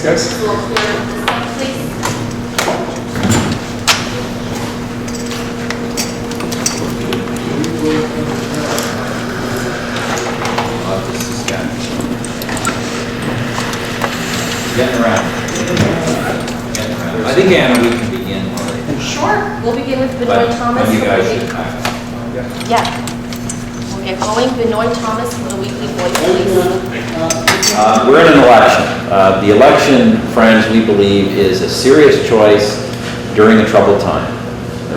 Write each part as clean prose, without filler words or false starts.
guys. A little clearer this side, please. Getting around. I think, Anna, we can begin already. Sure. We'll begin with But Benoit Thomas. you for guys the should week. act. Yeah. We'll get going. Benoit Thomas for the weekly voice, please. We're in an election. The election, friends, we believe, is a serious choice during a troubled time.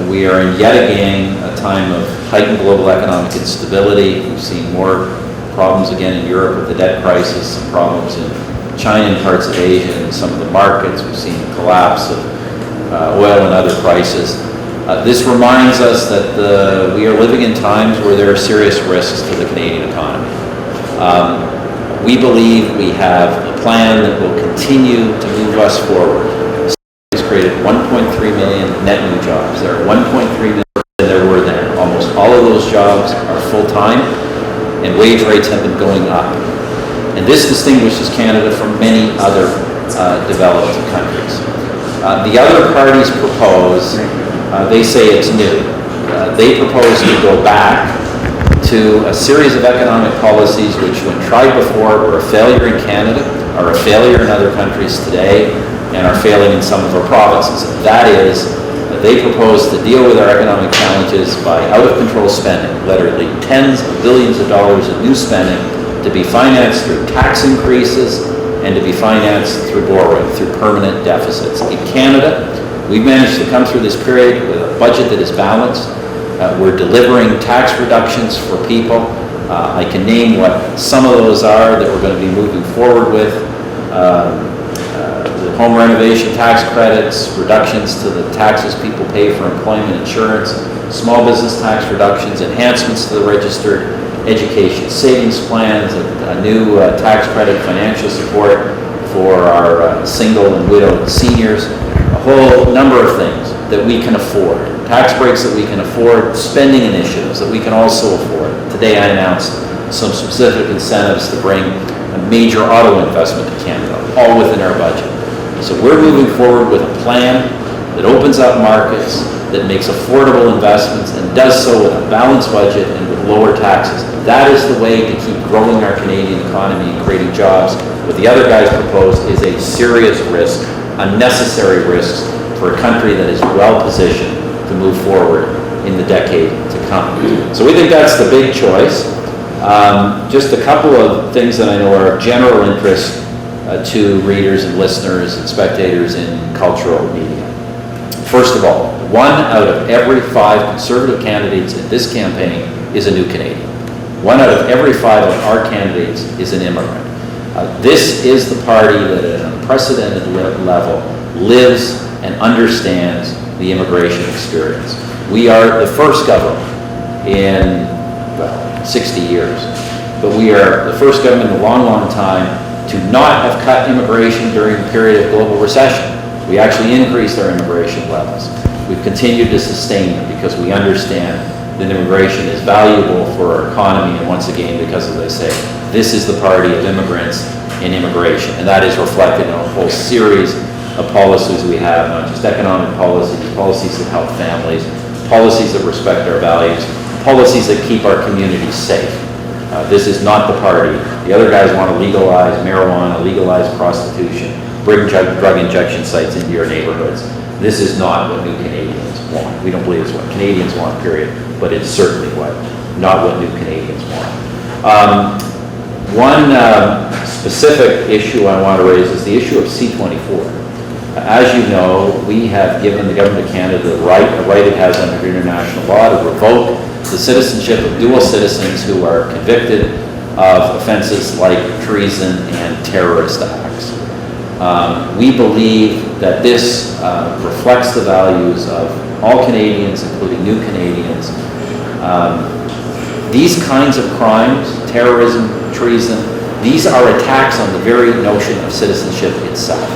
We are in yet again a time of heightened global economic instability. We've seen more problems again in Europe with the debt crisis, some problems in China and parts of Asia and some of the markets. We've seen a collapse of oil and other prices. This reminds us that we are living in times where there are serious risks to the Canadian economy. We believe we have a plan that will continue to move us forward. It's created 1.3 million net new jobs. There are 1.3 million than there were then. Almost all of those jobs are full-time, and wage rates have been going up. And this distinguishes Canada from many other developed countries. The other parties propose, they say it's new. They propose to go back to a series of economic policies which, when tried before, were a failure in Canada, are a failure in other countries today, and are failing in some of our provinces. That is, they propose to deal with our economic challenges by out-of-control spending, literally tens of billions of dollars of new spending to be financed through tax increases and to be financed through borrowing, through permanent deficits. In Canada, we've managed to come through this period with a budget that is balanced. We're delivering tax reductions for people. I can name what some of those are that we're going to be moving forward with. The home renovation tax credits, reductions to the taxes people pay for employment insurance, small business tax reductions, enhancements to the registered education savings plans, a new tax credit financial support for our single and widowed seniors, a whole number of things that we can afford, tax breaks that we can afford, spending initiatives that we can also afford. Today I announced some specific incentives to bring a major auto investment to Canada, all within our budget. So we're moving forward with a plan that opens up markets, that makes affordable investments, and does so with a balanced budget and with lower taxes. That is the way to keep growing our Canadian economy and creating jobs. What the other guys propose is a serious risk, unnecessary risks for a country that is well positioned to move forward in the decade to come. So we think that's the big choice. Just a couple of things that I know are of general interest to readers and listeners and spectators in cultural media. First of all, 1 out of every 5 Conservative candidates in this campaign is a new Canadian. 1 out of every 5 of our candidates is an immigrant. This is the party that at an unprecedented level lives and understands the immigration experience. We are the first government in, 60 years, but we are the first government in a long, long time to not have cut immigration during a period of global recession. We actually increased our immigration levels. We've continued to sustain them because we understand that immigration is valuable for our economy, and once again, because, as I say, this is the party of immigrants and immigration, and that is reflected in a whole series of policies we have, not just economic policies, policies that help families, policies that respect our values, policies that keep our communities safe. This is not the party. The other guys want to legalize marijuana, legalize prostitution, bring drug injection sites into your neighborhoods. This is not what new Canadians want. We don't believe it's what Canadians want, period, but it's certainly not what new Canadians want. One specific issue I want to raise is the issue of C-24. As you know, we have given the Government of Canada the right it has under international law to revoke the citizenship of dual citizens who are convicted of offenses like treason and terrorist acts. We believe that this reflects the values of all Canadians, including new Canadians. These kinds of crimes, terrorism, treason, these are attacks on the very notion of citizenship itself.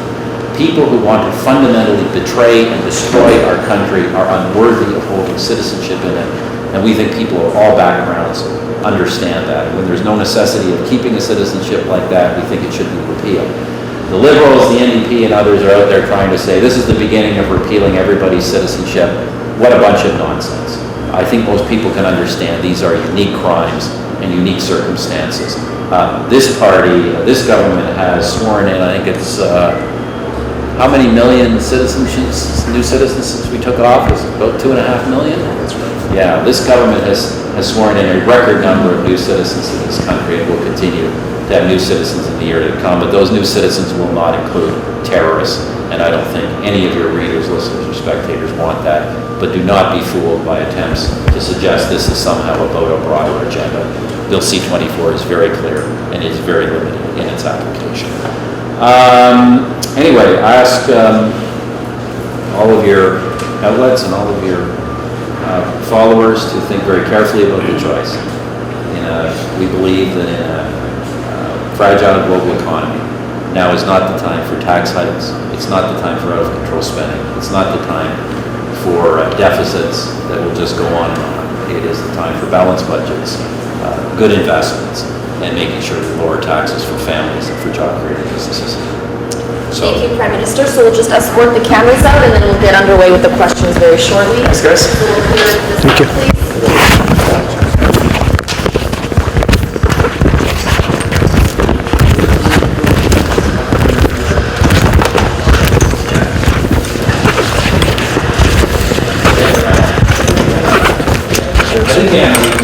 People who want to fundamentally betray and destroy our country are unworthy of holding citizenship in it, and we think people of all backgrounds understand that. When there's no necessity of keeping a citizenship like that, we think it should be repealed. The Liberals, the NDP, and others are out there trying to say, this is the beginning of repealing everybody's citizenship. What a bunch of nonsense. I think most people can understand these are unique crimes and unique circumstances. This party, this government has sworn in, I think it's, how many million citizens, new citizens since we took office? About 2.5 million? That's right. Yeah, this government has sworn in a record number of new citizens in this country and will continue to have new citizens in the year to come, but those new citizens will not include terrorists, and I don't think any of your readers, listeners, or spectators want that, but do not be fooled by attempts to suggest this is somehow about a broader agenda. Bill C-24 is very clear and is very limited in its application. Anyway, I ask all of your outlets and all of your followers to think very carefully about the choice. We believe that in a fragile global economy, now is not the time for tax hikes. It's not the time for out-of-control spending. It's not the time for deficits that will just go on and on. It is the time for balanced budgets, good investments, and making sure we lower taxes for families and for job-creating businesses. So, Thank you, Prime Minister. So we'll just escort the cameras out and then we'll get underway with the questions very shortly. Thanks, guys. So we'll clear this Thank you. up, please. I think, Anna,